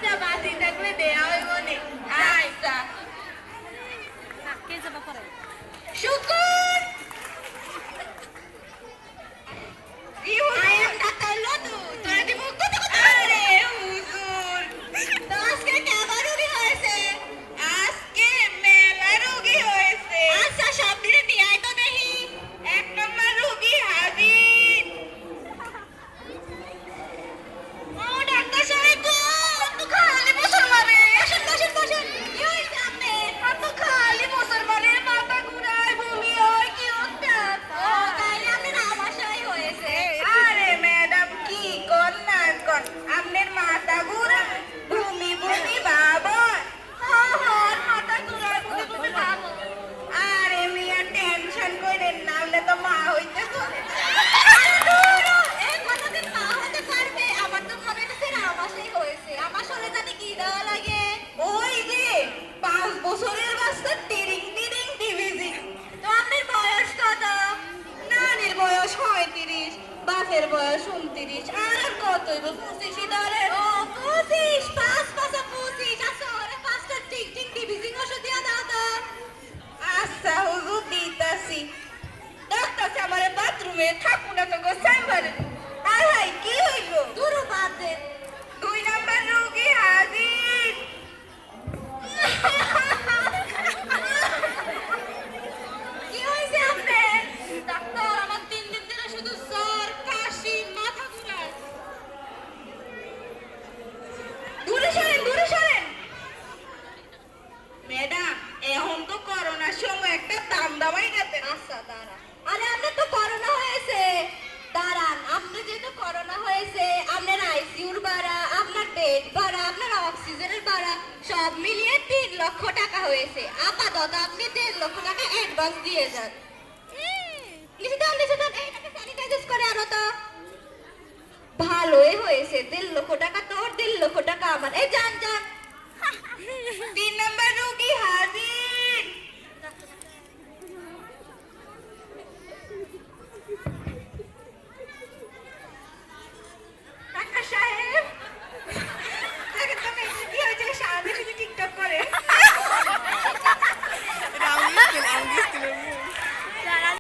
আচ্ছা বাসি থাকলে দেয়া হইব নি আচ্ছা কে যাবা পরে শুকুর কি হইছে ডাক্তার লদু তোরা দিব কত কত আরে হুজুর তো আজকে কেমন রোগী হয়েছে আজকে মেলা রোগী হয়েছে আচ্ছা সব দিনে নিয়ে আয় তো দেখি এক নম্বর রোগী হাজির ও ডাক্তার সাহেব তো খালি মুসলমানে আসেন বসেন বসেন কি হয়েছে আপনি তো খালি মুসলমানের মাথা ঘুরায় বমি হয় কি হচ্ছে ও তাইলে আপনার আমাশাই হয়েছে আরে ম্যাডাম কি কোন না কোন আপনার মাথা ঘুরায় বমি বমি বাবা হ্যাঁ মাথা ঘুরায় বমি বমি বাবা আরে মিয়া টেনশন কইরেন না হলে তো মা হইতে চলে বছরের বাচ্চা টিরিং টিরিং ডিভিজিং তো আপনার বয়স কত নানির বয়স 35 বাপের বয়স 29 আর কত 25 ধরে ও 25 5 5 25 আচ্ছা ওরে পাঁচটা টিং টিং ডিভিজিং ওষুধ দিয়া দাও তো আচ্ছা হুজুর দিতাছি ডাক্তার আমারে বাথরুমে থাকু না তো গো চেম্বারে আই হাই কি হইল দুরু বাদ দে দুই নাম্বার রোগী হাজির কি হইছে আপনার ডাক্তার আমার 3 দিন ধরে শুধু জ্বর কাশি মাথা ঘুরায় দূরে সরেন ম্যাডাম এখন তো করোনার সময় একটা দাম দামাই গেছে আচ্ছা দাঁড়া আরে আপনার তো করোনা হয়েছে দাঁড়ান আপনি যেহেতু করোনা হয়েছে আপনার আইসিইউর ভাড়া আপনার বেড ভাড়া আপনার অক্সিজেনের ভাড়া সব মিলিয়ে 3 লক্ষ টাকা হয়েছে আপাতত আপনি 1.5 লক্ষ টাকা অ্যাডভান্স দিয়ে যান নিচে দেন এইটাকে স্যানিটাইজ করে আনো তো ভালোই হয়েছে 1.5 লক্ষ টাকা তোর 1.5 লক্ষ টাকা আমার এই যান